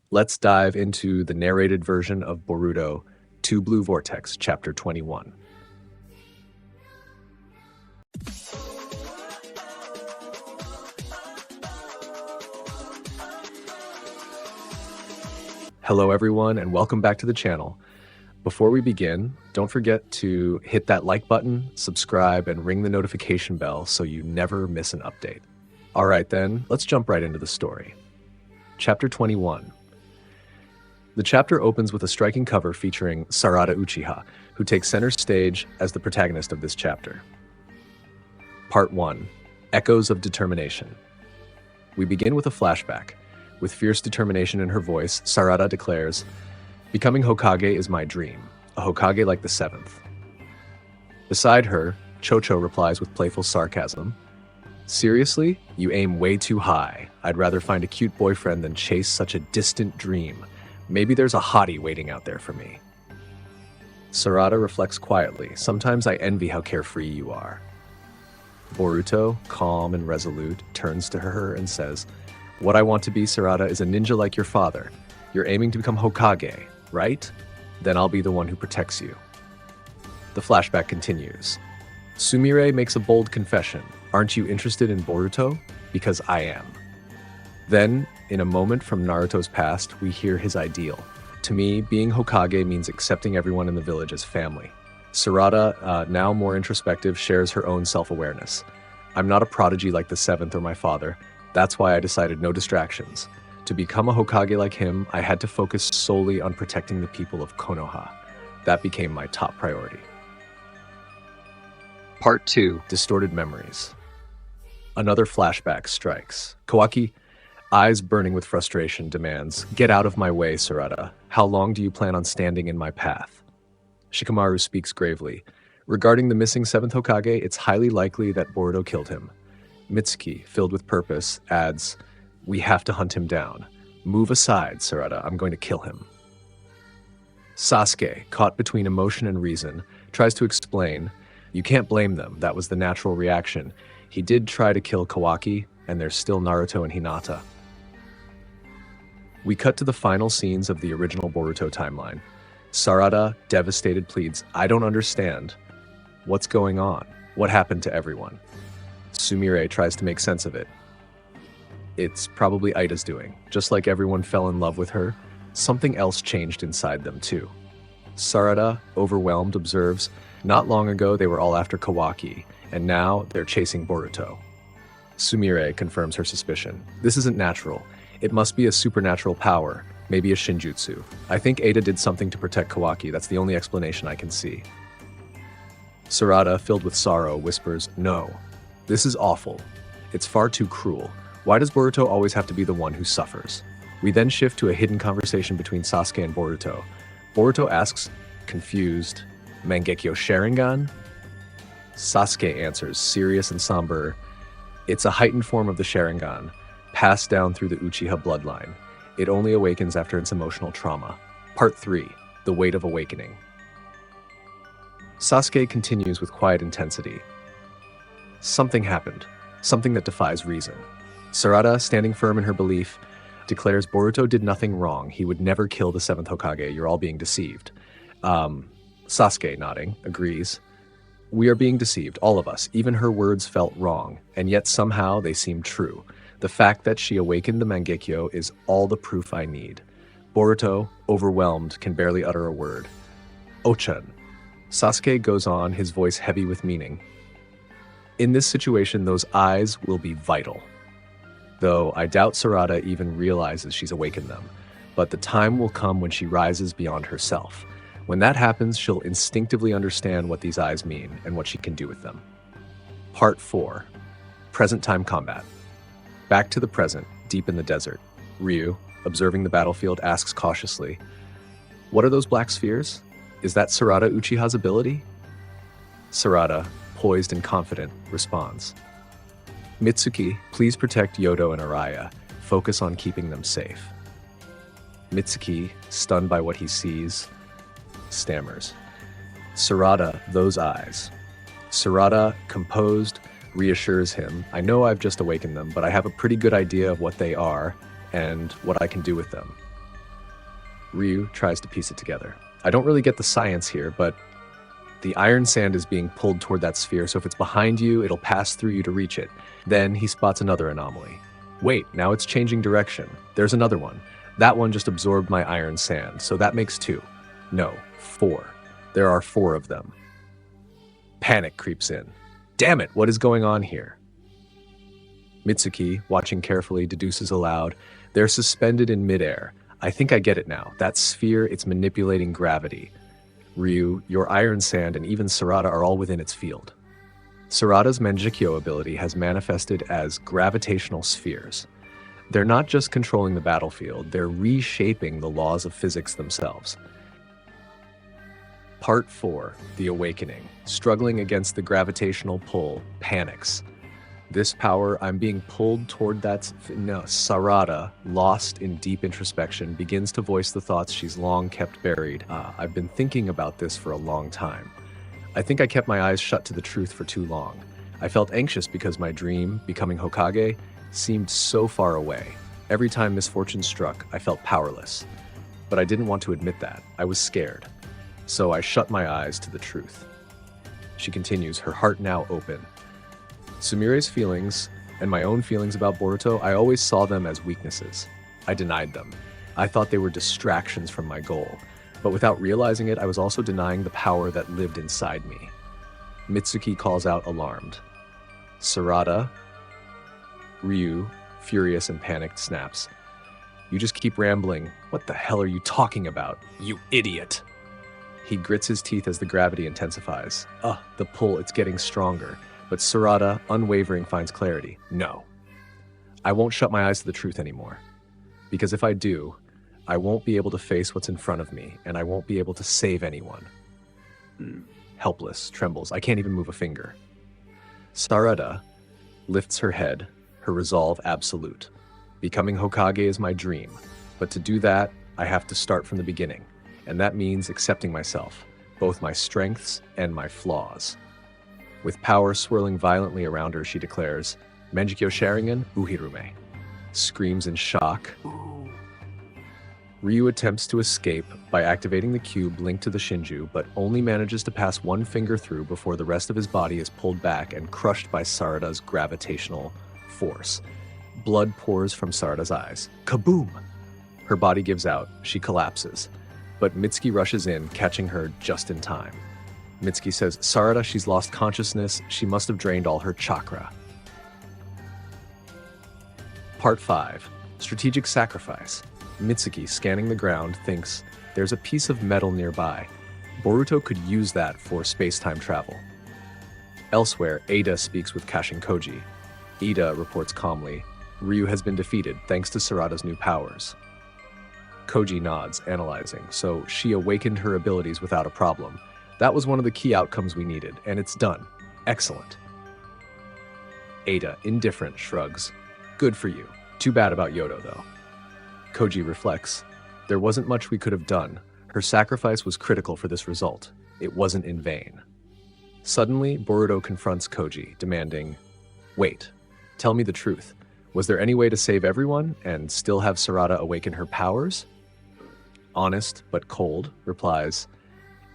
Let's dive into the narrated version of BORUTO Two Blue Vortex, Chapter 21. Hello everyone, and welcome back to the channel. Before we begin, don't forget to hit that like button, subscribe, and ring the notification bell so you never miss an update. Alright then, let's jump right into the story. Chapter 21. The chapter opens with a striking cover featuring Sarada Uchiha, who takes center stage as the protagonist of this chapter. Part 1. Echoes of Determination. We begin with a flashback. With fierce determination in her voice, Sarada declares, "Becoming Hokage is my dream, a Hokage like the seventh." Beside her, Chocho replies with playful sarcasm, "Seriously? You aim way too high. I'd rather find a cute boyfriend than chase such a distant dream. Maybe there's a hottie waiting out there for me." Sarada reflects quietly, "Sometimes I envy how carefree you are." Boruto, calm and resolute, turns to her and says, "What I want to be, Sarada, is a ninja like your father. You're aiming to become Hokage, right? Then I'll be the one who protects you." The flashback continues. Sumire makes a bold confession. "Aren't you interested in Boruto? Because I am." Then, in a moment from Naruto's past, we hear his ideal. To me, being Hokage means accepting everyone in the village as family. Sarada, now more introspective, shares her own self-awareness. "I'm not a prodigy like the seventh or my father. That's why I decided no distractions. To become a Hokage like him, I had to focus solely on protecting the people of Konoha. That became my top priority." Part 2. Distorted Memories. Another flashback strikes. Kawaki, eyes burning with frustration, demands, "Get out of my way, Sarada. How long do you plan on standing in my path?" Shikamaru speaks gravely. "Regarding the missing seventh Hokage, it's highly likely that Boruto killed him." Mitsuki, filled with purpose, adds, "We have to hunt him down. Move aside, Sarada. I'm going to kill him." Sasuke, caught between emotion and reason, tries to explain, "You can't blame them. That was the natural reaction. He did try to kill Kawaki, and there's still Naruto and Hinata." We cut to the final scenes of the original Boruto timeline. Sarada, devastated, pleads, "I don't understand. What's going on? What happened to everyone?" Sumire tries to make sense of it. "It's probably Ida's doing. Just like everyone fell in love with her, something else changed inside them too." Sarada, overwhelmed, observes, "Not long ago they were all after Kawaki, and now they're chasing Boruto." Sumire confirms her suspicion. "This isn't natural. It must be a supernatural power, maybe a shinjutsu. I think Ada did something to protect Kawaki. That's the only explanation I can see." Sarada, filled with sorrow, whispers, "No. This is awful. It's far too cruel. Why does Boruto always have to be the one who suffers?" We then shift to a hidden conversation between Sasuke and Boruto. Boruto asks, confused, "Mangekyo Sharingan?" Sasuke answers, serious and somber, "It's a heightened form of the Sharingan, passed down through the Uchiha bloodline. It only awakens after its emotional trauma." Part 3. The Weight of Awakening. Sasuke continues with quiet intensity. "Something happened. Something that defies reason." Sarada, standing firm in her belief, declares Boruto did nothing wrong. He would never kill the seventh Hokage. You're all being deceived. Sasuke, nodding, agrees. "We are being deceived, all of us. Even her words felt wrong, and yet somehow they seemed true. The fact that she awakened the Mangekyo is all the proof I need." Boruto, overwhelmed, can barely utter a word. "Ochan." Sasuke goes on, his voice heavy with meaning. "In this situation, those eyes will be vital. Though I doubt Sarada even realizes she's awakened them. But the time will come when she rises beyond herself. When that happens, she'll instinctively understand what these eyes mean and what she can do with them." Part 4. Present time combat. Back to the present, deep in the desert. Ryu, observing the battlefield, asks cautiously, "What are those black spheres? Is that Sarada Uchiha's ability?" Sarada, poised and confident, responds, "Mitsuki, please protect Yodo and Araya. Focus on keeping them safe." Mitsuki, stunned by what he sees, stammers, "Sarada, those eyes." Sarada, composed, reassures him, "I know I've just awakened them, but I have a pretty good idea of what they are and what I can do with them." Ryu tries to piece it together. I don't really get the science here, but the iron sand is being pulled toward that sphere, so if it's behind you, it'll pass through you to reach it. Then he spots another anomaly. Wait, now it's changing direction. There's another one. That one just absorbed my iron sand, so that makes 2. No, 4. There are 4 of them. Panic creeps in. Damn it, what is going on here? Mitsuki, watching carefully, deduces aloud. They're suspended in midair. I think I get it now. That sphere, it's manipulating gravity. Ryu, your iron sand, and even Sarada are all within its field. Sarada's Mangekyo ability has manifested as gravitational spheres. They're not just controlling the battlefield, they're reshaping the laws of physics themselves. Part 4, The Awakening. Struggling against the gravitational pull, panics. This power, I'm being pulled toward that... No, Sarada, lost in deep introspection, begins to voice the thoughts she's long kept buried. I've been thinking about this for a long time. I think I kept my eyes shut to the truth for too long. I felt anxious because my dream, becoming Hokage, seemed so far away. Every time misfortune struck, I felt powerless. But I didn't want to admit that. I was scared. So I shut my eyes to the truth. She continues, her heart now open. Sumire's feelings, and my own feelings about Boruto, I always saw them as weaknesses. I denied them. I thought they were distractions from my goal. But without realizing it, I was also denying the power that lived inside me. Mitsuki calls out alarmed. Sarada, Ryu, furious and panicked, snaps. You just keep rambling. What the hell are you talking about, you idiot? He grits his teeth as the gravity intensifies. The pull, it's getting stronger. But Sarada, unwavering, finds clarity. No. I won't shut my eyes to the truth anymore. Because if I do, I won't be able to face what's in front of me, and I won't be able to save anyone. Helpless, trembles. I can't even move a finger. Sarada lifts her head, her resolve absolute. Becoming Hokage is my dream, but to do that, I have to start from the beginning, and that means accepting myself, both my strengths and my flaws. With power swirling violently around her, she declares, Mangekyo Sharingan, Ohirume. Screams in shock. Ryu attempts to escape by activating the cube linked to the Shinju, but only manages to pass one finger through before the rest of his body is pulled back and crushed by Sarada's gravitational force. Blood pours from Sarada's eyes. Kaboom! Her body gives out. She collapses. But Mitsuki rushes in, catching her just in time. Mitsuki says, Sarada, she's lost consciousness. She must have drained all her chakra. Part 5. Strategic Sacrifice. Mitsuki, scanning the ground, thinks, there's a piece of metal nearby. Boruto could use that for space-time travel. Elsewhere, Ada speaks with Kashin Koji. Ida reports calmly, Ryu has been defeated thanks to Sarada's new powers. Koji nods, analyzing, so she awakened her abilities without a problem. That was one of the key outcomes we needed, and it's done. Excellent. Ada, indifferent, shrugs. Good for you. Too bad about Yodo, though. Koji reflects. There wasn't much we could have done. Her sacrifice was critical for this result. It wasn't in vain. Suddenly, Boruto confronts Koji, demanding, wait, tell me the truth. Was there any way to save everyone and still have Sarada awaken her powers? Honest, but cold, replies,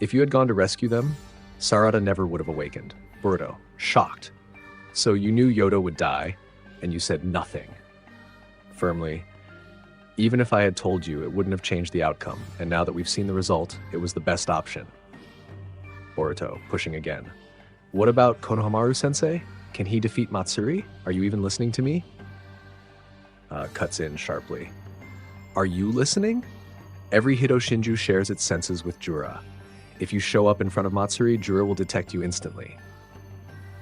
if you had gone to rescue them, Sarada never would have awakened. Boruto, shocked. So you knew Yodo would die, and you said nothing. Firmly, even if I had told you, it wouldn't have changed the outcome, and now that we've seen the result, it was the best option. Boruto, pushing again. What about Konohamaru-sensei? Can he defeat Matsuri? Are you even listening to me? Cuts in sharply. Are you listening? Every Hito Shinju shares its senses with Jura. If you show up in front of Matsuri, Jura will detect you instantly.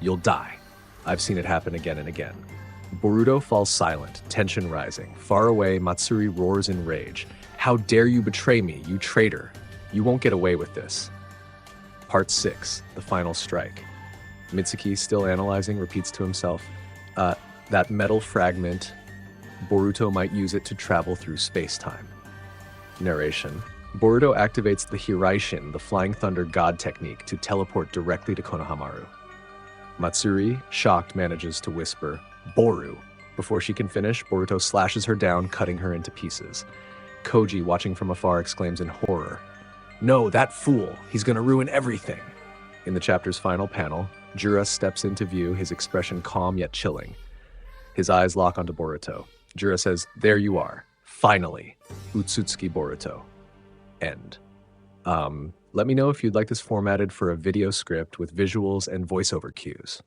You'll die. I've seen it happen again and again. Boruto falls silent, tension rising. Far away, Matsuri roars in rage. How dare you betray me, you traitor! You won't get away with this. Part 6, the final strike. Mitsuki, still analyzing, repeats to himself, that metal fragment, Boruto might use it to travel through space-time. Narration. Boruto activates the Hiraishin, the Flying Thunder God technique, to teleport directly to Konohamaru. Matsuri, shocked, manages to whisper, Boru. Before she can finish, Boruto slashes her down, cutting her into pieces. Koji, watching from afar, exclaims in horror, "No, that fool! He's gonna ruin everything!" In the chapter's final panel, Jura steps into view, his expression calm yet chilling. His eyes lock onto Boruto. Jura says, "There you are. Finally. Utsutsuki Boruto." End. Let me know if you'd like this formatted for a video script with visuals and voiceover cues.